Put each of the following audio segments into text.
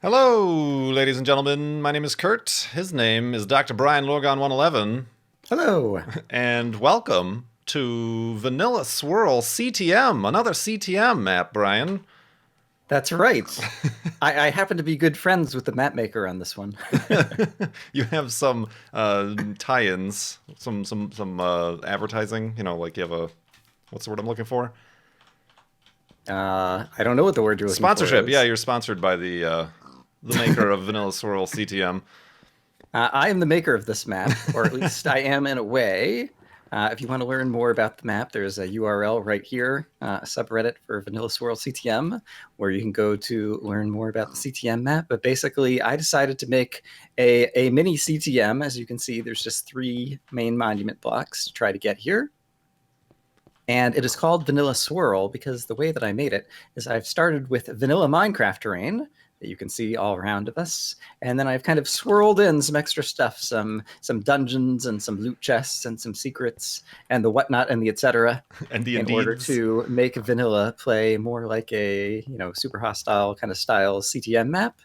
Hello, ladies and gentlemen. My name is Kurt. His name is Dr. Brian Lorgon111. Hello. And welcome to Vanilla Swirl CTM, another CTM map, Brian. That's right. I happen to be good friends with the map maker on this one. You have some tie-ins, some advertising. Like you have a what's the word I'm looking for? I don't know what the word you're looking for Sponsorship. Yeah, is. you're sponsored by the maker of Vanilla Swirl CTM. I am the maker of this map, or at least I am in a way. If you want to learn more about the map, there's a URL right here, a subreddit for Vanilla Swirl CTM, where you can go to learn more about the CTM map. But basically, I decided to make a mini CTM. As you can see, there's just 3 main monument blocks to try to get here. And it is called Vanilla Swirl because the way that I made it is I've started with vanilla Minecraft terrain that you can see all around of us, and then I've kind of swirled in some extra stuff, some dungeons and some loot chests and some secrets and the whatnot and the etc. And the in order Indeeds. to make vanilla play more like a super hostile kind of style CTM map.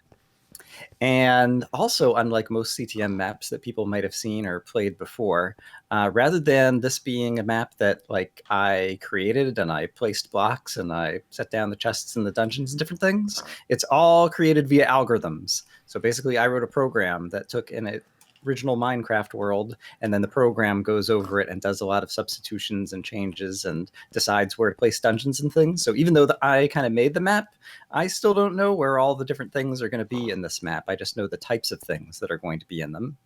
And also, unlike most CTM maps that people might have seen or played before, rather than this being a map that I created and I placed blocks and I set down the chests and the dungeons and different things, it's all created via algorithms. So basically, I wrote a program that took an original Minecraft world, and then the program goes over it and does a lot of substitutions and changes and decides where to place dungeons and things. So even though I kind of made the map, I still don't know where all the different things are going to be in this map. I just know the types of things that are going to be in them.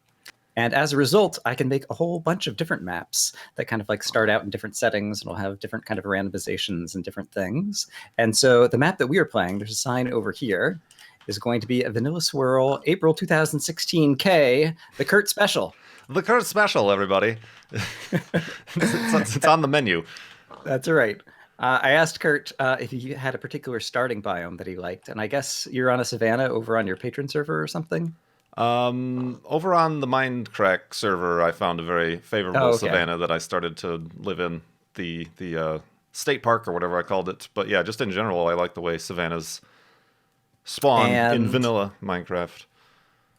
And as a result, I can make a whole bunch of different maps that kind of start out in different settings and will have different kind of randomizations and different things. And so the map that we are playing, there's a sign over here, is going to be a Vanilla Swirl April 2016 K, the Kurt Special. The Kurt Special, everybody. It's on the menu. That's right. I asked Kurt if he had a particular starting biome that he liked, and I guess you're on a savannah over on your patron server or something? Over on the Mindcrack server, I found a very favorable Oh, okay. savanna that I started to live in, the state park or whatever I called it. But yeah, just in general, I like the way savannas spawn in And vanilla Minecraft.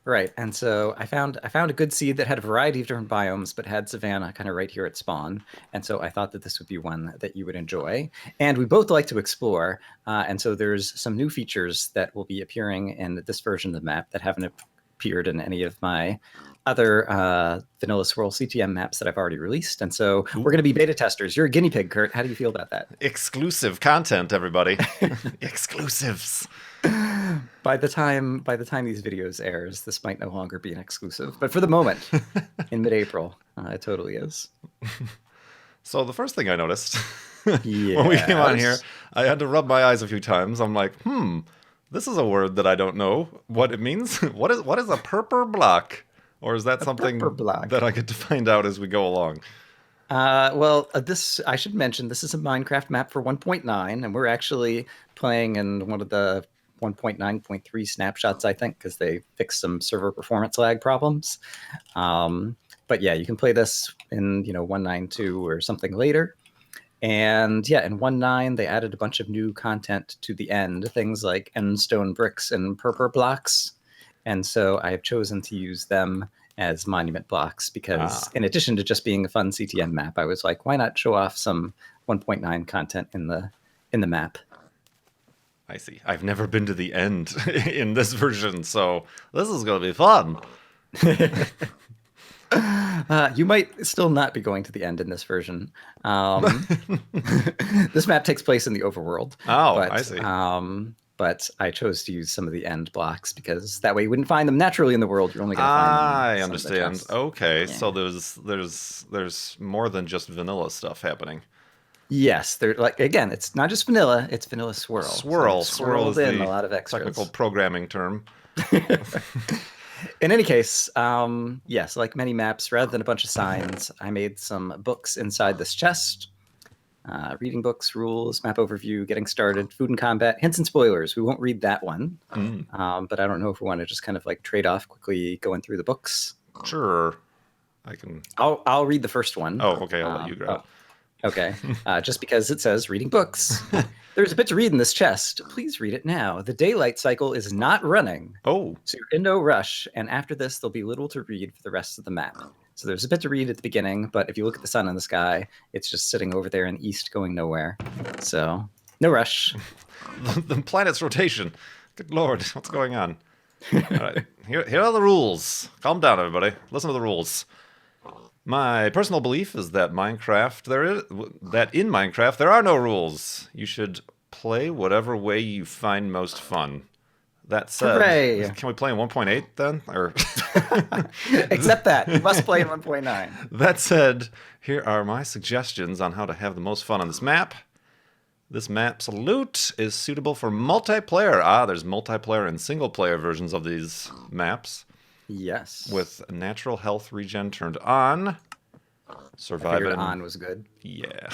right, and so I found a good seed that had a variety of different biomes, but had savanna kind of right here at spawn. And so I thought that this would be one that you would enjoy. And we both like to explore, and so there's some new features that will be appearing in this version of the map that haven't appeared in any of my other Vanilla Swirl CTM maps that I've already released. And so we're going to be beta testers. You're a guinea pig, Kurt. How do you feel about that? Exclusive content, everybody. Exclusives. By the time these videos airs, this might no longer be an exclusive, but for the moment, in mid-April, it totally is. So the first thing I noticed when we came on here, Yes. I had to rub my eyes a few times. I'm like, this is a word that I don't know what it means. What is a purper block? Or is that A something purple block. that I get to find out as we go along? This I should mention. This is a Minecraft map for 1.9, and we're actually playing in one of the 1.9.3 snapshots, I think, because they fixed some server performance lag problems. But yeah, you can play this in 1.9.2 or something later. And yeah, in 1.9 they added a bunch of new content to the end, things like endstone bricks and purple blocks. And so I have chosen to use them as monument blocks because Ah, in addition to just being a fun CTM map, I was like, why not show off some 1.9 content in the map? I see. I've never been to the end in this version, so this is going to be fun. You might still not be going to the end in this version. This map takes place in the overworld, Oh, I but see. I chose to use some of the end blocks because that way you wouldn't find them naturally in the world. You're only going to find them in I some of the understand. chests. Okay, so Yeah. there's more than just vanilla stuff happening. Yes, they're like again, it's not just vanilla, it's vanilla swirl. So I've Swirl swirled is in a the lot of technical extras. programming term. In any case, yes, like many maps, rather than a bunch of signs, I made some books inside this chest. Reading books, rules, map overview, getting started, food and combat, hints and spoilers. We won't read that one, Mm, but I don't know if we want to just kind of trade off quickly going through the books. sure, I can. I'll read the first one. Oh, okay, I'll let you grab Oh, it. Okay, just because it says reading books. There's a bit to read in this chest. Please read it now. The daylight cycle is not running. Oh. So you're in no rush, and after this, there'll be little to read for the rest of the map. So there's a bit to read at the beginning, but if you look at the sun in the sky, it's just sitting over there in the east going nowhere. So no rush. The planet's rotation. Good lord, what's going on? All right, here are the rules. Calm down, everybody. Listen to the rules. My personal belief is that in Minecraft there are no rules. You should play whatever way you find most fun. That said, Hooray. Can we play in 1.8 then? Or Except that you must play in 1.9. That said, here are my suggestions on how to have the most fun on this map. This map's loot is suitable for multiplayer. There's multiplayer and single-player versions of these maps. Yes. With natural health regen turned on. Survive on was good. Yeah.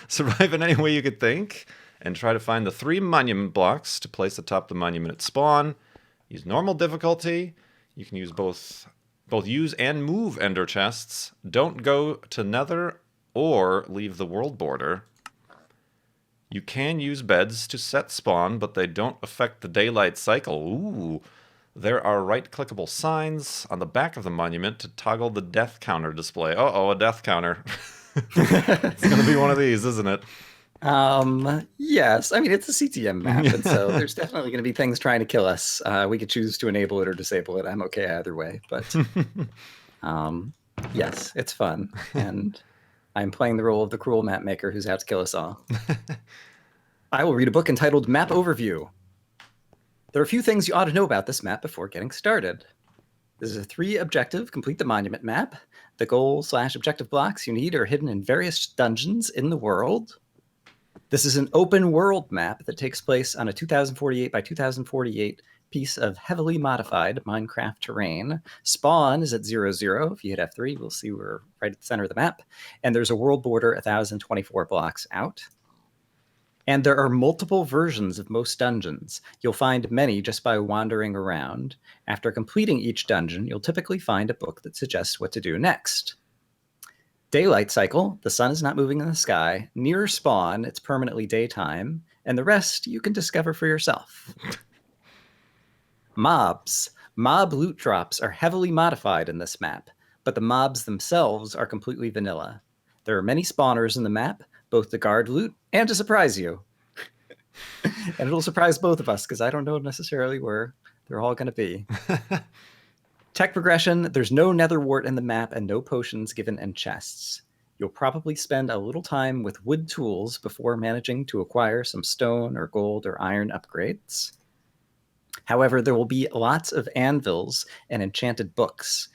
Survive in any way you could think. And try to find the 3 monument blocks to place atop the monument at spawn. Use normal difficulty. You can use both use and move ender chests. Don't go to nether or leave the world border. You can use beds to set spawn, but they don't affect the daylight cycle. Ooh. There are right-clickable signs on the back of the monument to toggle the death counter display. Uh-oh, a death counter. It's going to be one of these, isn't it? Yes. I mean, it's a CTM map, and so there's definitely going to be things trying to kill us. We could choose to enable it or disable it. I'm okay either way, but yes, it's fun, and I'm playing the role of the cruel map maker who's out to kill us all. I will read a book entitled Map Overview. There are a few things you ought to know about this map before getting started. This is a 3-objective complete the monument map. The goal/objective blocks you need are hidden in various dungeons in the world. This is an open world map that takes place on a 2048 by 2048 piece of heavily modified Minecraft terrain. Spawn is at 00. If you hit F3, we'll see we're right at the center of the map. And there's a world border 1,024 blocks out. And there are multiple versions of most dungeons. You'll find many just by wandering around. After completing each dungeon, you'll typically find a book that suggests what to do next. Daylight cycle, the sun is not moving in the sky. Near spawn, it's permanently daytime. And the rest you can discover for yourself. Mobs. Mob loot drops are heavily modified in this map, but the mobs themselves are completely vanilla. There are many spawners in the map, both to guard loot and to surprise you. And it'll surprise both of us, because I don't know necessarily where they're all going to be. Tech progression, there's no nether wart in the map and no potions given in chests. You'll probably spend a little time with wood tools before managing to acquire some stone or gold or iron upgrades. However, there will be lots of anvils and enchanted books.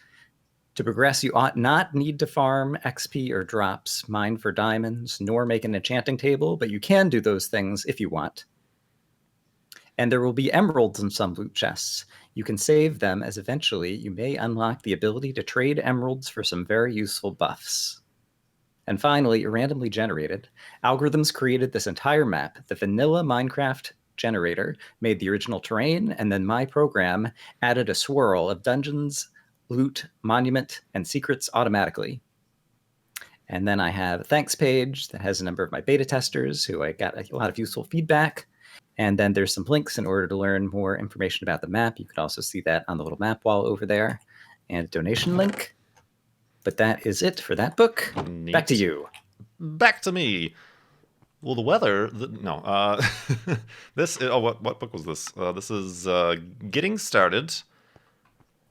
To progress, you ought not need to farm XP or drops, mine for diamonds, nor make an enchanting table, but you can do those things if you want. And there will be emeralds in some loot chests. You can save them, as eventually you may unlock the ability to trade emeralds for some very useful buffs. And finally, randomly generated. Algorithms created this entire map. The vanilla Minecraft generator made the original terrain, and then my program added a swirl of dungeons, loot, monument, and secrets automatically. And then I have a thanks page that has a number of my beta testers who I got a lot of useful feedback. And then there's some links in order to learn more information about the map. You can also see that on the little map wall over there, and a donation link. But that is it for that book. Neat. Back to you. Back to me. Well, the weather. What book was this? This is Getting Started.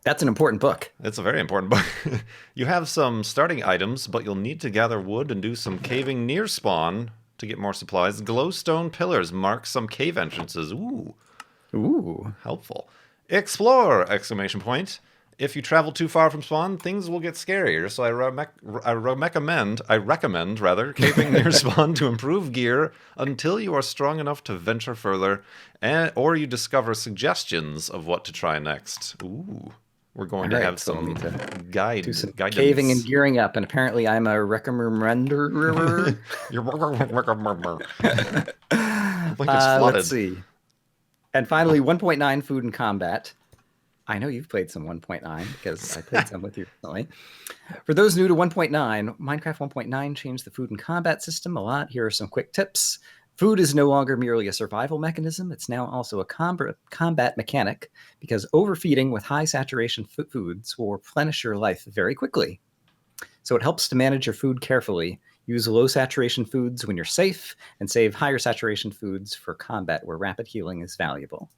That's an important book. It's a very important book. You have some starting items, but you'll need to gather wood and do some caving near spawn to get more supplies. Glowstone pillars mark some cave entrances. Ooh. Helpful. Explore! ! If you travel too far from spawn, things will get scarier, so I recommend caving near spawn to improve gear until you are strong enough to venture further, or you discover suggestions of what to try next. Ooh. We're going to have some guidance. Caving and gearing up, and apparently I'm a recommender. Like it's flooded. Let's see. And finally, 1.9 food and combat. I know you've played some 1.9 because I played some with you recently. For those new to 1.9, Minecraft 1.9 changed the food and combat system a lot. Here are some quick tips. Food is no longer merely a survival mechanism. It's now also a combat mechanic because overfeeding with high saturation foods will replenish your life very quickly. So it helps to manage your food carefully. Use low saturation foods when you're safe and save higher saturation foods for combat where rapid healing is valuable.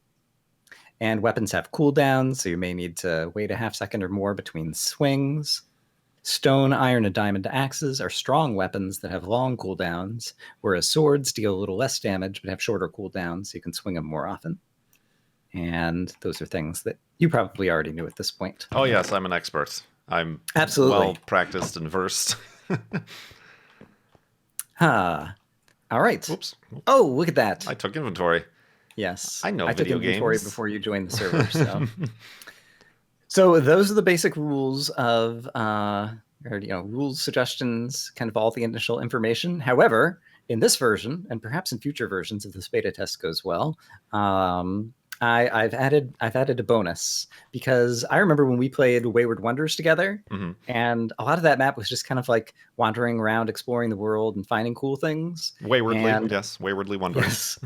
And weapons have cooldowns, so you may need to wait a half second or more between swings. Stone, iron, and diamond axes are strong weapons that have long cooldowns, whereas swords deal a little less damage but have shorter cooldowns, so you can swing them more often. And those are things that you probably already knew at this point. Oh, yes, I'm an expert. I'm absolutely well practiced and versed. All right. Oops. Oh, look at that. I took inventory. Yes. I know I video took inventory games. before you joined the server, so... So those are the basic rules of, rules, suggestions, kind of all the initial information. However, in this version, and perhaps in future versions if this beta test goes well, I've added a bonus because I remember when we played Wayward Wonders together, and a lot of that map was just kind of like wandering around, exploring the world, and finding cool things. Waywardly wandering. Yes.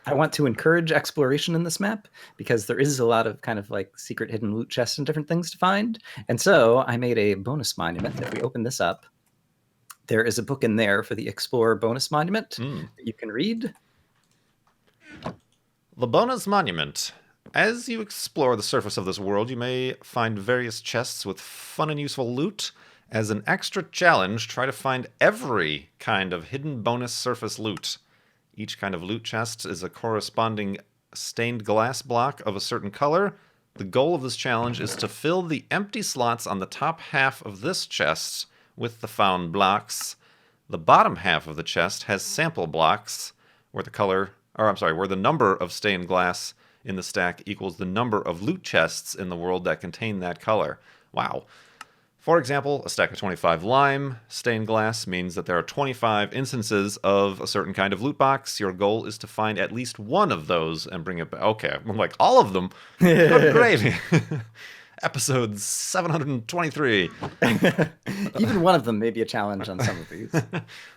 I want to encourage exploration in this map because there is a lot of kind of like secret hidden loot chests and different things to find. And so I made a bonus monument. If we open this up, there is a book in there for the Explorer bonus monument that you can read. The bonus monument. As you explore the surface of this world, you may find various chests with fun and useful loot. As an extra challenge, try to find every kind of hidden bonus surface loot. Each kind of loot chest is a corresponding stained glass block of a certain color. The goal of this challenge is to fill the empty slots on the top half of this chest with the found blocks. The bottom half of the chest has sample blocks where the number of stained glass in the stack equals the number of loot chests in the world that contain that color. Wow. For example, a stack of 25 lime stained glass means that there are 25 instances of a certain kind of loot box. Your goal is to find at least one of those and bring it back. Okay, I'm like, all of them? Good gravy. Episode 723. Even one of them may be a challenge on some of these.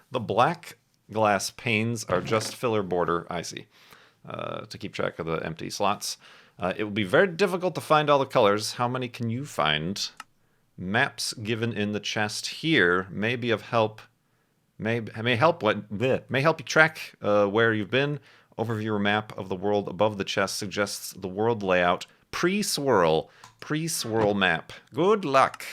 The black glass panes are just filler border, I see, to keep track of the empty slots. It will be very difficult to find all the colors. How many can you find? Maps given in the chest here may be of help. May help you track where you've been. Overview or map of the world above the chest suggests the world layout pre-swirl map. Good luck.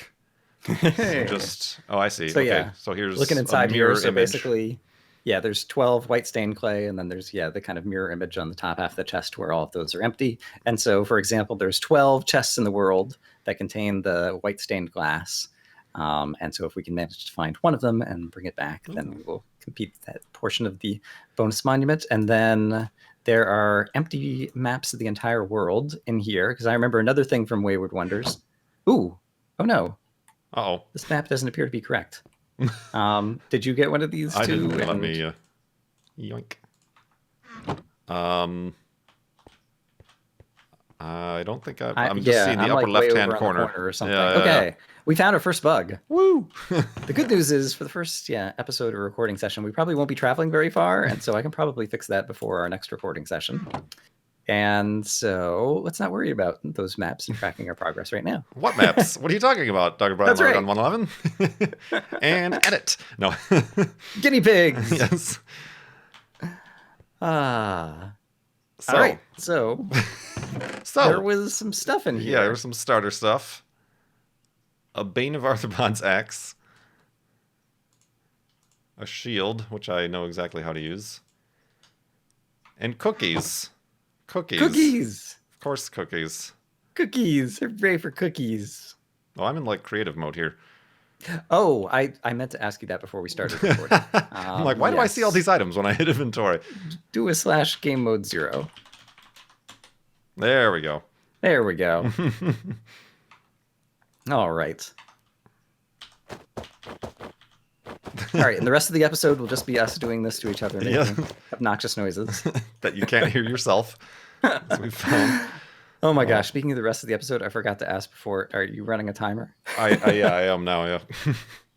I see. So okay. yeah, So here's looking inside here. So image. basically, yeah, there's 12 white stained clay, and then there's the kind of mirror image on the top half of the chest where all of those are empty. And so, for example, there's 12 chests in the world that contain the white stained glass. And so if we can manage to find one of them and bring it back, then we will complete that portion of the bonus monument. And then there are empty maps of the entire world in here, because I remember another thing from Wayward Wonders. Ooh, oh no. Uh-oh. This map doesn't appear to be correct. Did you get one of these too? I didn't. Let me yoink. I don't think I'm just seeing the upper left-hand corner or something. Okay. We found our first bug. Woo! The good news is for the first episode or recording session, we probably won't be traveling very far, and so I can probably fix that before our next recording session. And so let's not worry about those maps and tracking our progress right now. What maps? What are you talking about, Dr. Brian Lorgon111? And edit. No. Guinea pigs. Yes. All right. So there was some stuff in here. Yeah, there was some starter stuff. A Bane of Arthropods axe. A shield, which I know exactly how to use. And cookies. Cookies. Of course, cookies. Cookies. Hooray for cookies. Oh, I'm in like creative mode here. Oh, I meant to ask you that before we started recording. I'm like, why do I see all these items when I hit inventory? Do a / game mode 0. There we go. There we go. All right. All right, and the rest of the episode will just be us doing this to each other, making obnoxious noises that you can't hear yourself, as we found. Oh my gosh! Speaking of the rest of the episode, I forgot to ask before. Are you running a timer? Yeah, I am now. Yeah.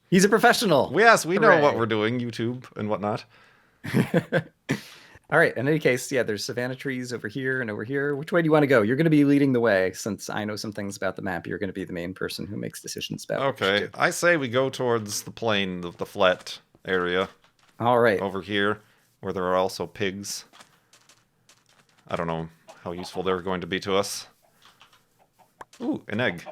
He's a professional. Yes, we know what Hooray. we're doing, YouTube and whatnot. All right. In any case, yeah, there's savanna trees over here and over here. Which way do you want to go? You're going to be leading the way since I know some things about the map. You're going to be the main person who makes decisions about what Okay, to do. I say we go towards the plain, the flat area All right. over here, where there are also pigs. I don't know how useful they're going to be to us. Ooh, an egg.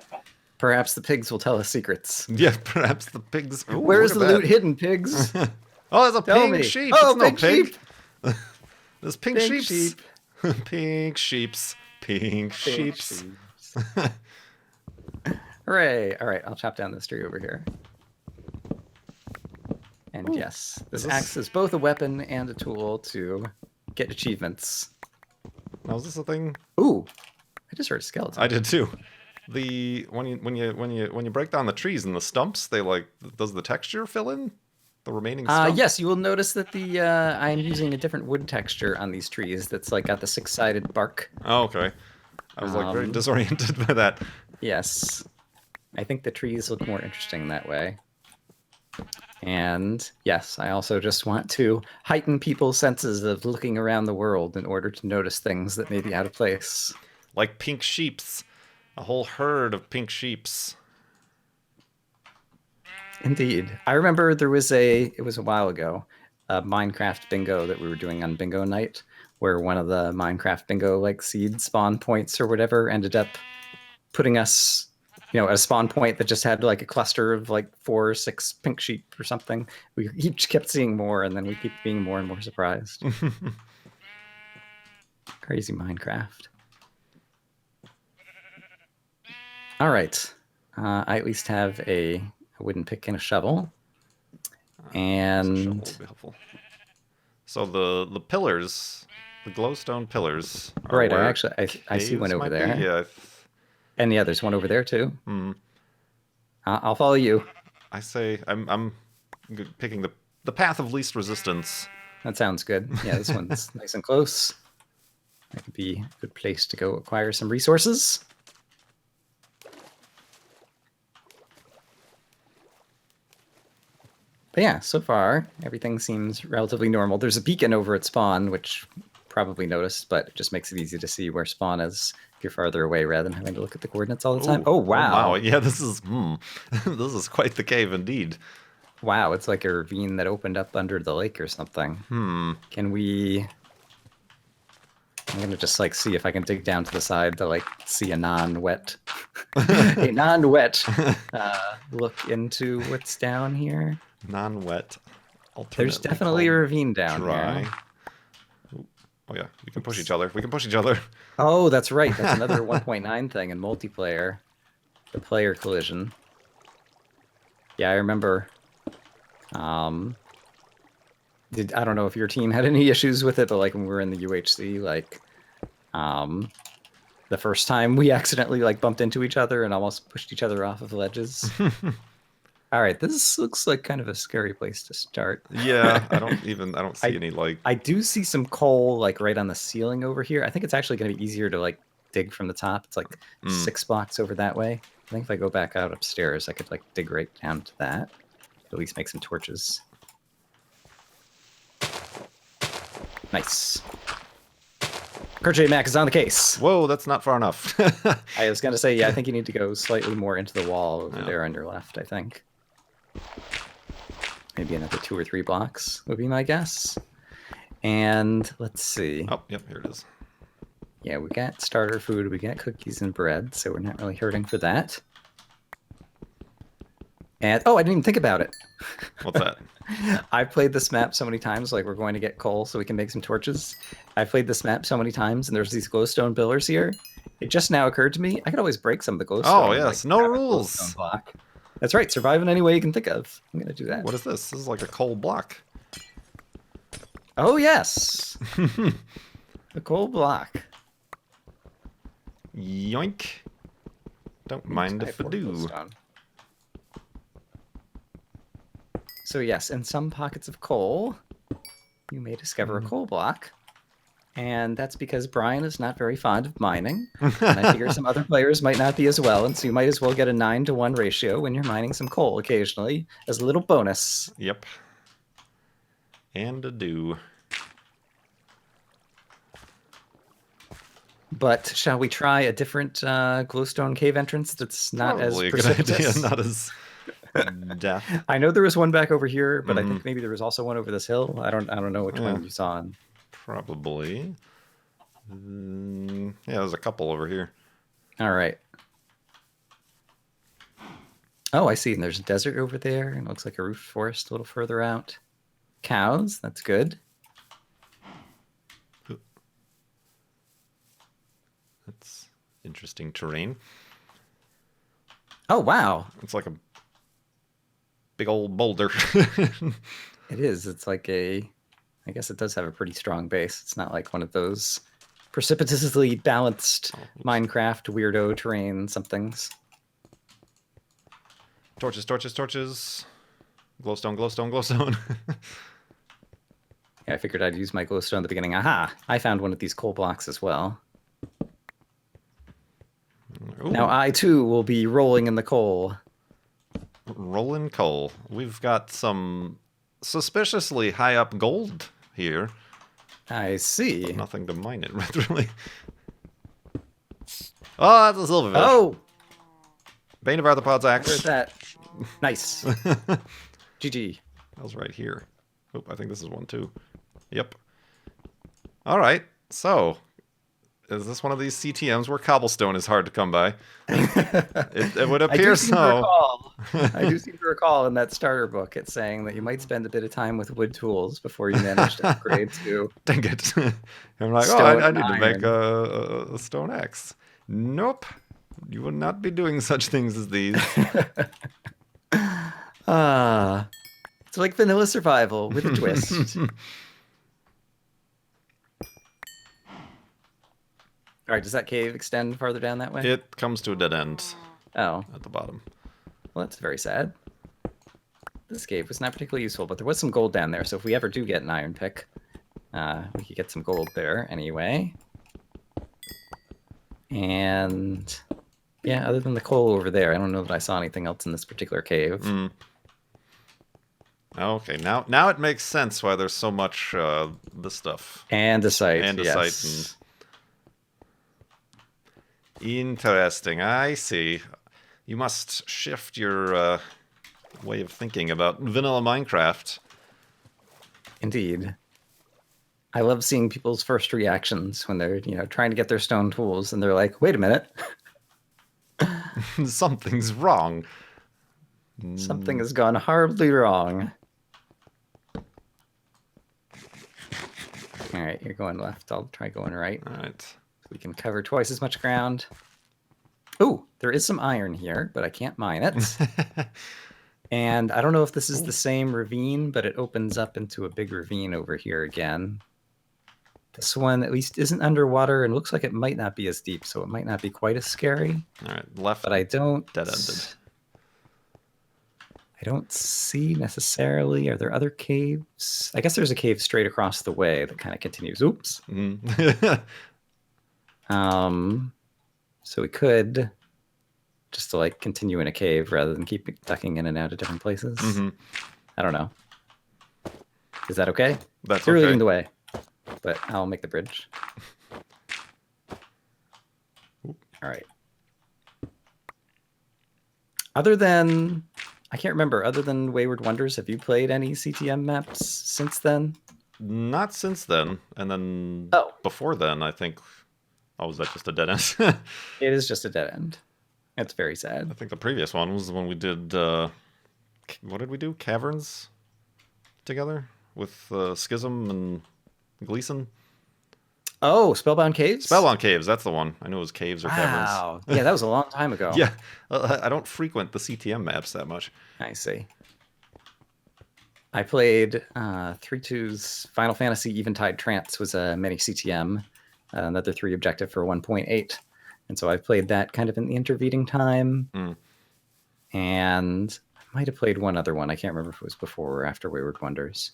Perhaps the pigs will tell us secrets. Yeah, perhaps the pigs. Ooh, Where is the look at loot that. hidden, pigs? Oh, there's a Tell pink me. sheep. Oh, It's no pink pig. sheep. There's pink Pink sheeps. sheep. Pink sheeps. Pink sheeps. Hooray. All right, I'll chop down this tree over here. And Ooh, yes, this this- axe is both a weapon and a tool to get achievements. Now, is this a thing? Ooh, I just heard a skeleton. I did too. When you break down the trees and the stumps, they like does the texture fill in the remaining stump? Yes, you will notice that the I'm using a different wood texture on these trees. That's like got the six-sided bark. Oh, okay. I was like very Um, disoriented by that. Yes, I think the trees look more interesting that way. And yes, I also just want to heighten people's senses of looking around the world in order to notice things that may be out of place. Like pink sheeps. A whole herd of pink sheeps. Indeed. I remember it was a while ago, a Minecraft bingo that we were doing on bingo night, where one of the Minecraft bingo like seed spawn points or whatever ended up putting us, at a spawn point that just had like a cluster of like 4 or 6 pink sheep or something. We each kept seeing more, and then we keep being more and more surprised. Crazy Minecraft. All right. I at least have a wooden pick and a shovel. And Shovel would be helpful. So the pillars, the glowstone pillars. Are right, where I see one caves over might be? there. Yeah. And yeah, there's one over there too. Hmm. I'll follow you. I say I'm picking the path of least resistance. That sounds good. Yeah, this one's nice and close. That could be a good place to go acquire some resources. But yeah, so far, everything seems relatively normal. There's a beacon over at spawn, which probably noticed, but it just makes it easy to see where spawn is if you're farther away rather than having to look at the coordinates all the time. Oh, wow. Yeah, this is this is quite the cave indeed. Wow, it's like a ravine that opened up under the lake or something. Can we... I'm gonna just like see if I can dig down to the side to like see a non-wet look into what's down here. Non-wet. There's definitely a ravine down dry. here. Oh yeah, we can push each other. We can push each other. Oh, that's right. That's another 1.9 thing in multiplayer. The player collision. Yeah, I remember. I don't know if your team had any issues with it, but like when we were in the UHC, like, the first time we accidentally like bumped into each other and almost pushed each other off of ledges. All right, this looks like kind of a scary place to start. Yeah, I don't see any like. I do see some coal like right on the ceiling over here. I think it's actually going to be easier to like dig from the top. It's like 6 blocks over that way. I think if I go back out upstairs, I could like dig right down to that. At least make some torches. Nice. KurtJMac is on the case. Whoa, that's not far enough. I was going to say, yeah, I think you need to go slightly more into the wall over there on your left, I think. Maybe another 2 or 3 blocks would be my guess. And let's see. Oh, yep, here it is. Yeah, we got starter food, we got cookies and bread, so we're not really hurting for that. And, oh, I didn't even think about it. What's that? I've played this map so many times, like we're going to get coal so we can make some torches. I've played this map so many times, and there's these glowstone pillars here. It just now occurred to me, I could always break some of the glowstone. Oh, yes, like, no grab a rules. glowstone block. That's right, survive in any way you can think of. I'm going to do that. What is this? This is like a coal block. Oh, yes. A coal block. Yoink. Don't mind if I do. Glowstone. So yes, in some pockets of coal, you may discover a coal block. And that's because Brian is not very fond of mining. And I figure some other players might not be as well. And so you might as well get a 9-to-1 ratio when you're mining some coal occasionally as a little bonus. Yep. And a do. But shall we try a different glowstone cave entrance that's not Probably as a good idea, precipitous? not as death. I know there was one back over here, but I think maybe there was also one over this hill. I don't know which one you saw. Probably. Yeah, there's a couple over here. All right. Oh, I see. And there's a desert over there. And it looks like a roof forest a little further out. Cows. That's good. That's interesting terrain. Oh, wow. It's like a big old boulder. It is. It's like I guess it does have a pretty strong base. It's not like one of those precipitously balanced Minecraft weirdo terrain somethings. Torches, torches, torches. Glowstone, glowstone, glowstone. Yeah, I figured I'd use my glowstone at the beginning. Aha! I found one of these coal blocks as well. Ooh. Now I, too, will be rolling in the coal. Rolling coal. We've got some suspiciously high up gold here. I see. Nothing to mine it with, really. Oh, that's a silverfish. Oh! Bane of Arthropods axe. Where's that? Nice. GG. That was right here. Oh, I think this is one too. Yep. All right. So, is this one of these CTMs where cobblestone is hard to come by? It would appear so. I do seem to recall in that starter book it's saying that you might spend a bit of time with wood tools before you manage to upgrade to. Dang it. I'm like, Stone I need to iron. make a stone axe. Nope. You will not be doing such things as these. It's like vanilla survival with a twist. All right, does that cave extend farther down that way? It comes to a dead end Oh, at the bottom. well, that's very sad. This cave was not particularly useful, but there was some gold down there, so if we ever do get an iron pick, we could get some gold there anyway. And yeah, other than the coal over there, I don't know that I saw anything else in this particular cave. Okay, now it makes sense why there's so much this stuff. Andesite, Andesite. yes. Interesting. I see. You must shift your way of thinking about vanilla Minecraft. Indeed. I love seeing people's first reactions when they're, trying to get their stone tools and they're like, wait a minute. Something's wrong. Something has gone horribly wrong. All right, you're going left. I'll try going right. All right. So we can cover twice as much ground. Oh, there is some iron here, but I can't mine it. And I don't know if this is the same ravine, but it opens up into a big ravine over here again. This one at least isn't underwater and looks like it might not be as deep, so it might not be quite as scary. All right, left. But I don't... Dead-ended. I don't see necessarily. Are there other caves? I guess there's a cave straight across the way that kind of continues. Oops. So we could just to continue in a cave rather than keep ducking in and out of different places. I don't know. Is that okay? That's You're okay. leading the way, but I'll make the bridge. All right. Other than Wayward Wonders, have you played any CTM maps since then? Not since then. And then before then, I think... Oh, was that just a dead end? It is just a dead end. It's very sad. I think the previous one was when we did... what did we do? Caverns? Together? With Schism and Gleason? Oh, Spellbound Caves? Spellbound Caves, that's the one. I knew it was caves or caverns. Wow. Yeah, that was a long time ago. Yeah. I don't frequent the CTM maps that much. I see. I played 3.2's Final Fantasy Eventide Trance was a mini CTM, another 3 objective for 1.8. And so I played that kind of in the intervening time. And I might have played one other one. I can't remember if it was before or after Wayward Wonders.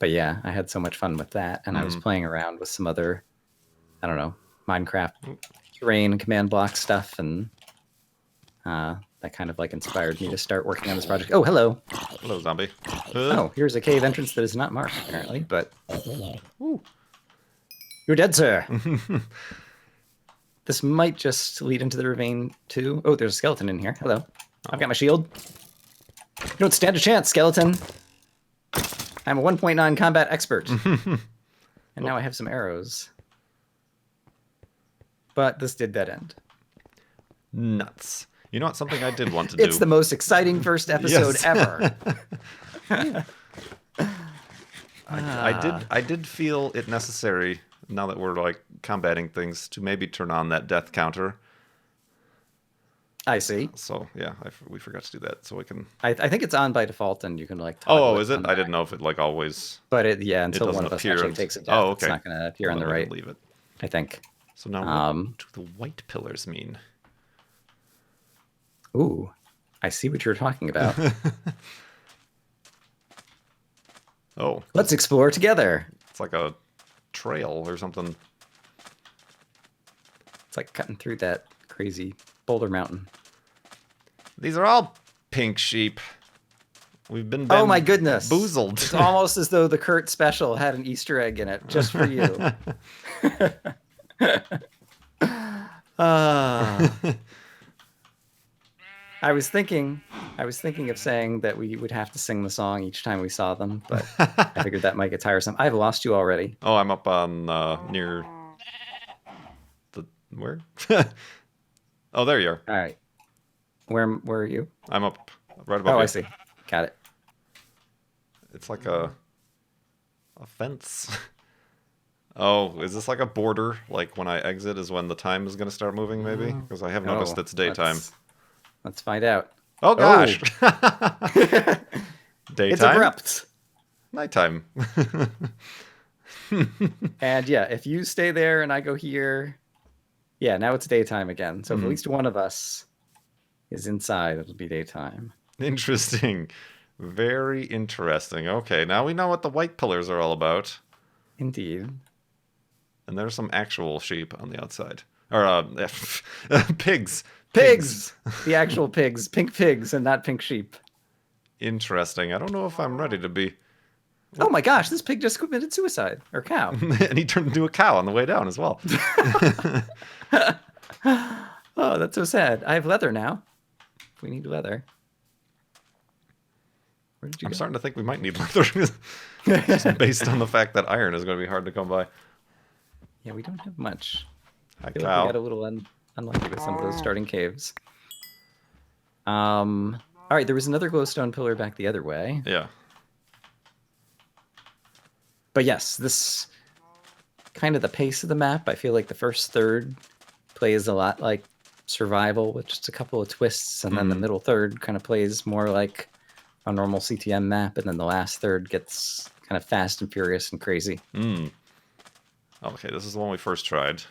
But yeah, I had so much fun with that, and I was playing around with some other, I don't know, Minecraft terrain command block stuff, and that kind of like inspired me to start working on this project. Oh, hello. Hello, zombie. Oh, here's a cave entrance that is not marked, apparently, but... Ooh. You're dead, sir. This might just lead into the ravine, too. Oh, there's a skeleton in here. Hello. I've got my shield. You don't stand a chance, skeleton. I'm a 1.9 combat expert. And now I have some arrows. But this did dead end. Nuts. You know what? Something I did want to do. It's the most exciting first episode ever. I did feel it necessary, now that we're like combating things, to maybe turn on that death counter. I see. So yeah, we forgot to do that. So we can. I think it's on by default, and you can like. Oh, is it? I didn't know if it like always. But until one of us actually takes it down, okay. It's not going to appear on the right. Leave it. I think. So now, what do the white pillars mean? Ooh, I see what you're talking about. Oh. Let's explore together. It's like a trail or something. It's like cutting through that crazy boulder mountain. These are all pink sheep. We've been oh my goodness, boozled. It's almost as though the Kurt special had an Easter egg in it just for you. I was thinking of saying that we would have to sing the song each time we saw them, but I figured that might get tiresome. I've lost you already. Oh, I'm up on near the where? Oh, there you are. All right. Where are you? I'm up right above. Oh, you. I see. Got it. It's like a fence. Oh, is this like a border? Like when I exit is when the time is going to start moving, maybe? Because I have noticed it's daytime. Let's find out. Oh gosh. Daytime. It's abrupt. Nighttime. And yeah, if you stay there and I go here, yeah, now it's daytime again. So if at least one of us is inside, it'll be daytime. Interesting. Very interesting. Okay, now we know what the white pillars are all about. Indeed. And there's some actual sheep on the outside. Or pigs. Pigs! The actual pigs. Pink pigs and not pink sheep. Interesting. I don't know if I'm ready to be... Oh my gosh, this pig just committed suicide. Or cow. And he turned into a cow on the way down as well. Oh, that's so sad. I have leather now. We need leather. Where did you go? Starting to think we might need leather. Just based on the fact that iron is going to be hard to come by. Yeah, we don't have much. Hi, feel cow. like we got a little unlucky with some of those starting caves. All right, there was another glowstone pillar back the other way. Yeah. But yes, this kind of the pace of the map. I feel like the first third plays a lot like survival with just a couple of twists, and then the middle third kind of plays more like a normal CTM map, and then the last third gets kind of fast and furious and crazy. Okay, this is the one we first tried.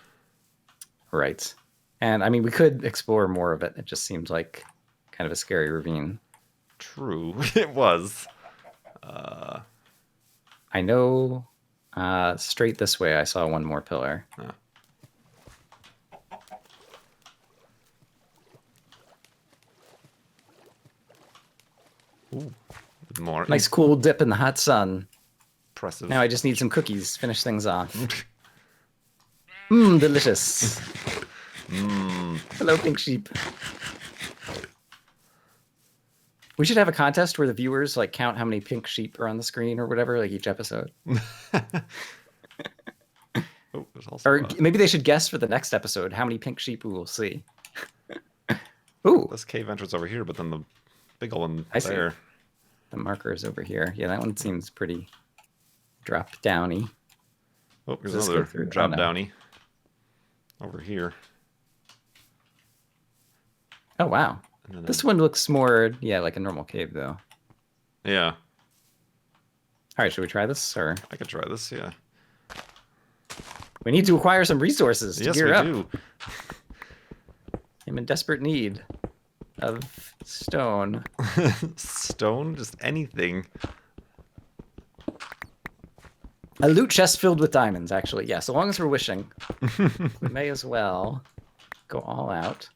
Right. And I mean, we could explore more of it. It just seems like kind of a scary ravine. True, it was. I know straight this way I saw one more pillar. Ooh, more nice cool dip in the hot sun. impressive. Now I just need some cookies. Finish things off. Mmm, delicious. Hello, pink sheep. We should have a contest where the viewers like count how many pink sheep are on the screen or whatever, like each episode. Oh, there's also or maybe they should guess for the next episode how many pink sheep we will see. Ooh, this cave entrance over here, but then the big old one I see. there. The marker is over here. Yeah, that one seems pretty drop downy. Oh, there's Does this another go through? drop Oh, no. downy over here. Oh wow, And then this one looks more like a normal cave though. Yeah, All right, should we try this or? I could try this. Yeah. We need to acquire some resources to Yes, gear we up. do. I'm in desperate need of stone. Stone, just anything. A loot chest filled with diamonds, actually. Yeah, so long as we're wishing, we may as well go all out.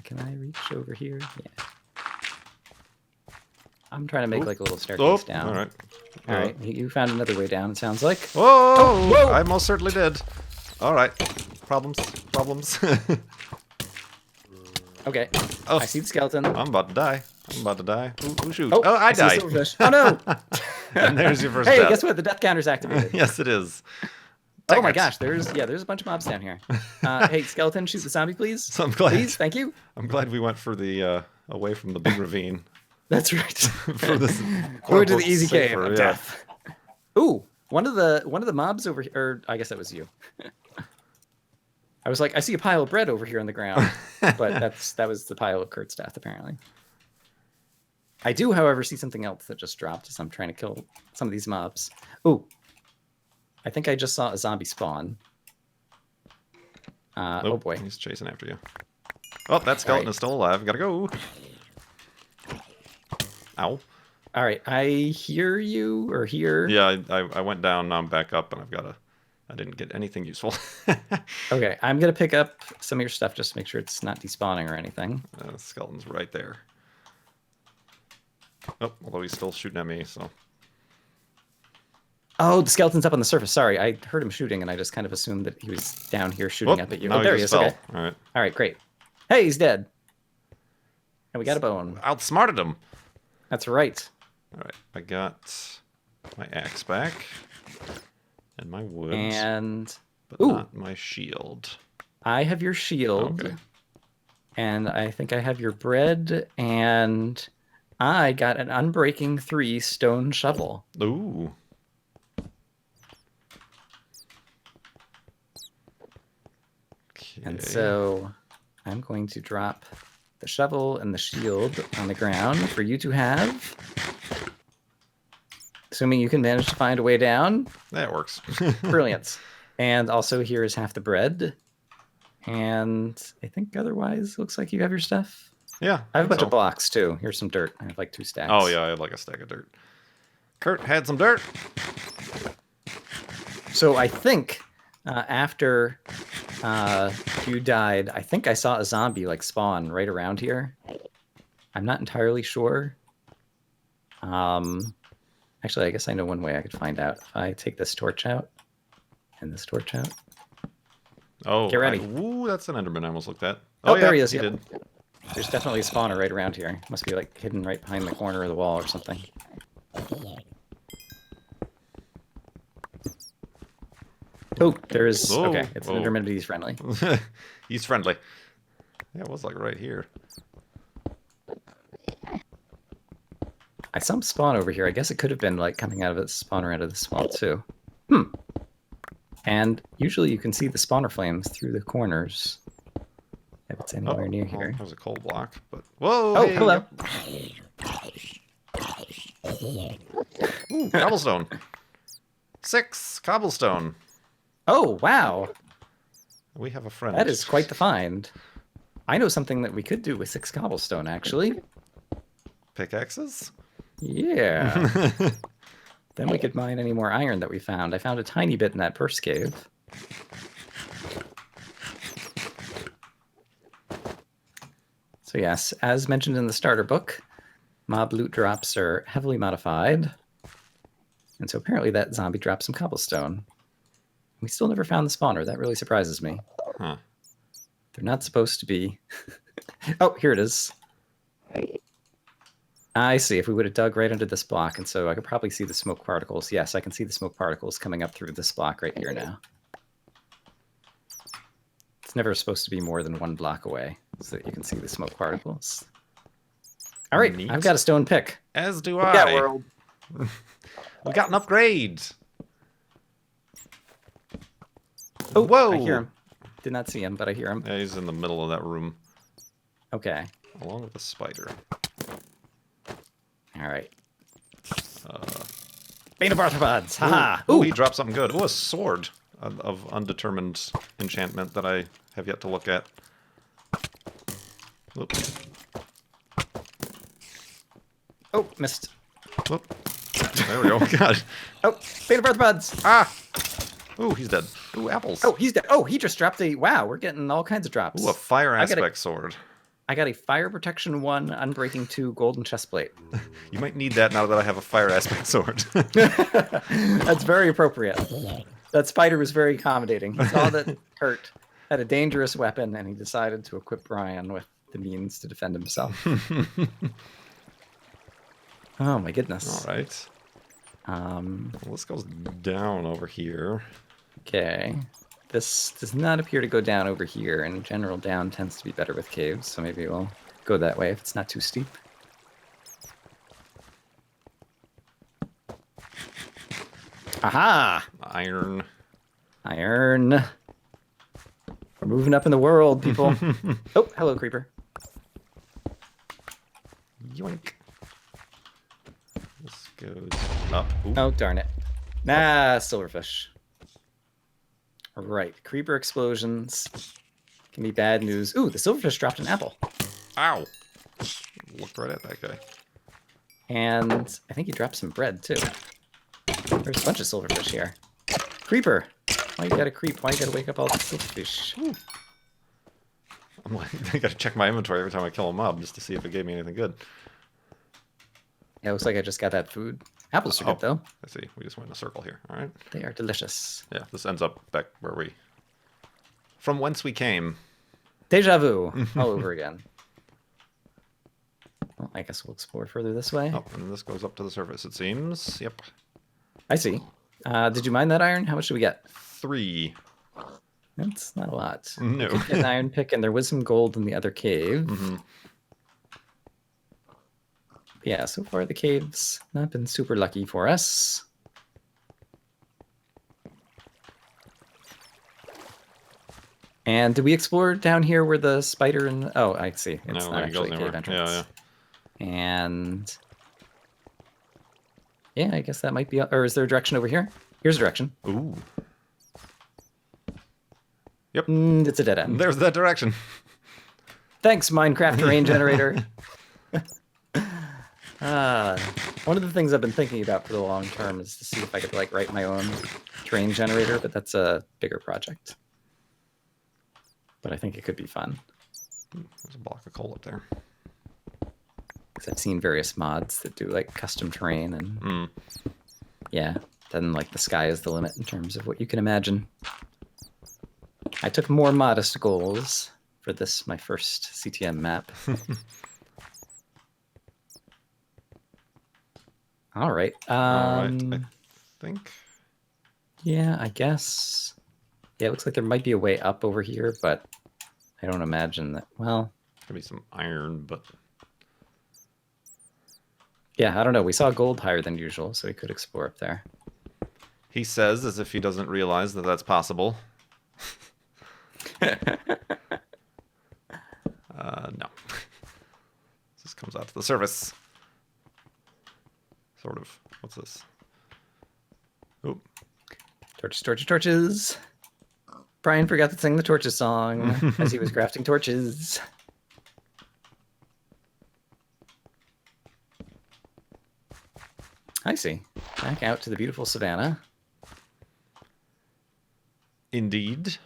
Can I reach over here? Yeah. I'm trying to make like a little staircase down. All right. All right, you found another way down, it sounds like. Whoa! Oh, whoa! I most certainly did. All right. Problems. Okay. Oh. I see the skeleton. I'm about to die. Who shoots? Oh, I see the die. silverfish. Oh, no! And there's your first Hey, death. guess what? The death counter's activated. Yes, it is. Oh my gosh, there's a bunch of mobs down here. Hey, skeleton, shoot the zombie, please. So I'm glad. Please, thank you. I'm glad we went for the away from the big ravine. That's right. For this. We're to the easy cave safer, of yeah. death. Ooh, one of the mobs over here. Or I guess that was you. I was like, I see a pile of bread over here on the ground, but that was the pile of Kurt's death apparently. I do, however, see something else that just dropped as I'm trying to kill some of these mobs. Ooh, I think I just saw a zombie spawn. Oh boy, He's chasing after you. Oh, that skeleton is still alive. Gotta go. Ow. All right, I hear you or hear. Yeah, I went down. Now I'm back up, and I didn't get anything useful. Okay, I'm gonna pick up some of your stuff just to make sure it's not despawning or anything. The skeleton's right there. Oh, although he's still shooting at me, so. Oh, the skeleton's up on the surface. Sorry, I heard him shooting, and I just kind of assumed that he was down here shooting up at you. No, Oh, there he just is. fell. Okay. All right. All right, great. Hey, he's dead. And we got a bone. Outsmarted him. That's right. All right, I got my axe back and my wood, but ooh, not my shield. I have your shield, Okay. and I think I have your bread, and I got an Unbreaking 3 stone shovel. Ooh. Okay. And so I'm going to drop the shovel and the shield on the ground for you to have. Assuming you can manage to find a way down. That works. Brilliant. And also here is half the bread. And I think otherwise looks like you have your stuff. Yeah. I have a bunch of blocks too. Here's some dirt. I have like 2 stacks. Oh yeah, I had like a stack of dirt. Kurt had some dirt. So I think after you died, I think I saw a zombie like spawn right around here. I'm not entirely sure. Actually, I guess I know one way I could find out. If I take this torch out and this torch out. Oh, get ready. Ooh, that's an Enderman I almost looked at. Oh, yeah, there he is. He Yep. did. There's definitely a spawner right around here. Must be like hidden right behind the corner of the wall or something. Oh, there is. Whoa, Okay, it's an whoa. Enderman, but he's friendly. He's friendly. Yeah, it was like right here. I saw him spawn over here. I guess it could have been like coming out of its spawner out of this wall too. And usually you can see the spawner flames through the corners. If it's anywhere near here. There's a coal block, but whoa! Oh, hey, hello. Yep. Ooh, cobblestone. 6 cobblestone. Oh, wow. We have a friend. That is quite the find. I know something that we could do with 6 cobblestone, actually. Pickaxes? Yeah. Then we could mine any more iron that we found. I found a tiny bit in that first cave. So yes, as mentioned in the starter book, mob loot drops are heavily modified. And so apparently that zombie dropped some cobblestone. We still never found the spawner. That really surprises me. Huh. They're not supposed to be... Oh, here it is. I see. If we would have dug right under this block, and so I could probably see the smoke particles. Yes, I can see the smoke particles coming up through this block right here now. It's never supposed to be more than 1 block away so that you can see the smoke particles. All right, Neat. I've got a stone pick. As do Yeah, I. world. We got an upgrade. Oh, whoa! I hear him. Did not see him, but I hear him. Yeah, he's in the middle of that room, Okay. along with a spider. All right. Bane of Arthropods. Haha. Ooh, Ooh. he dropped something good. Ooh, a sword of undetermined enchantment that I have yet to look at. Whoop. Oh, missed. Whoop. There we go. God. Oh, peanut arthropods. Ah! Ooh, he's dead. Ooh, apples. Oh, he's dead. Oh, he just dropped a... Wow, we're getting all kinds of drops. Ooh, a fire aspect sword. I got a fire protection 1, unbreaking 2, golden chestplate. You might need that now that I have a fire aspect sword. That's very appropriate. That spider was very accommodating. He saw that Kurt had a dangerous weapon, and he decided to equip Brian with the means to defend himself. Oh my goodness. All right. Well, this goes down over here. Okay. This does not appear to go down over here. In general, down tends to be better with caves, so maybe we'll go that way if it's not too steep. Aha! Iron. Iron. We're moving up in the world, people. Oh, hello, creeper. Yoink. This goes up. Ooh. Oh, darn it. Nah, silverfish. Right, creeper explosions can be bad news. Ooh, the silverfish dropped an apple. Ow! Looked right at that guy. And I think he dropped some bread, too. There's a bunch of silverfish here. Creeper! Why you gotta creep? Why you gotta wake up all the silverfish? Ooh. I'm like, I gotta check my inventory every time I kill a mob just to see if it gave me anything good. Yeah, it looks like I just got that food. Apples are good, though. I see. We just went in a circle here. All right. They are delicious. Yeah, this ends up back where from whence we came. Deja vu all over again. Well, I guess we'll explore further this way. Oh, and this goes up to the surface, it seems. Yep. I see. Did you mine that iron? How much did we get? 3. That's not a lot. No. We did get an iron pick, and there was some gold in the other cave. Mm-hmm. Yeah, so far the cave's not been super lucky for us. And did we explore down here where the spider and... Oh, I see. It's No, not it goes actually a cave anywhere. entrance. Yeah. And... yeah, I guess that might be... Or is there a direction over here? Here's a direction. Ooh. Yep. It's a dead end. There's that direction. Thanks, Minecraft terrain generator. One of the things I've been thinking about for the long term is to see if I could like write my own terrain generator, but that's a bigger project. But I think it could be fun. There's a block of coal up there. Because I've seen various mods that do like custom terrain, and yeah, then like the sky is the limit in terms of what you can imagine. I took more modest goals for this, my first CTM map. All right. All right. I think. Yeah, I guess. Yeah, it looks like there might be a way up over here, but I don't imagine that. Well, Could be some iron, but yeah, I don't know. We saw gold higher than usual, so we could explore up there. he says as if he doesn't realize that that's possible. No. This comes out to the surface. Sort of. What's this? Oh. Torches, torches, torches. Brian forgot to sing the torches song as he was crafting torches. I see. Back out to the beautiful savannah. Indeed.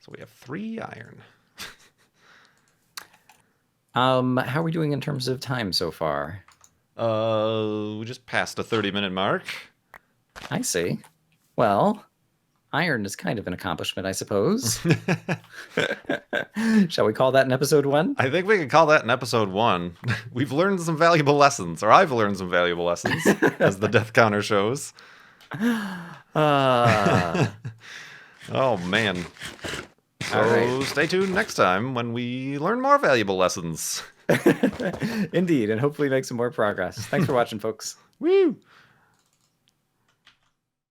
So we have 3 iron. How are we doing in terms of time so far? We just passed a 30-minute mark. I see. Well, iron is kind of an accomplishment, I suppose. Shall we call that in episode 1? I think we could call that in episode 1. We've learned some valuable lessons, or I've learned some valuable lessons, as the death counter shows. Oh, man. So right. Stay tuned next time when we learn more valuable lessons. Indeed, and hopefully make some more progress. Thanks for watching, folks. Woo!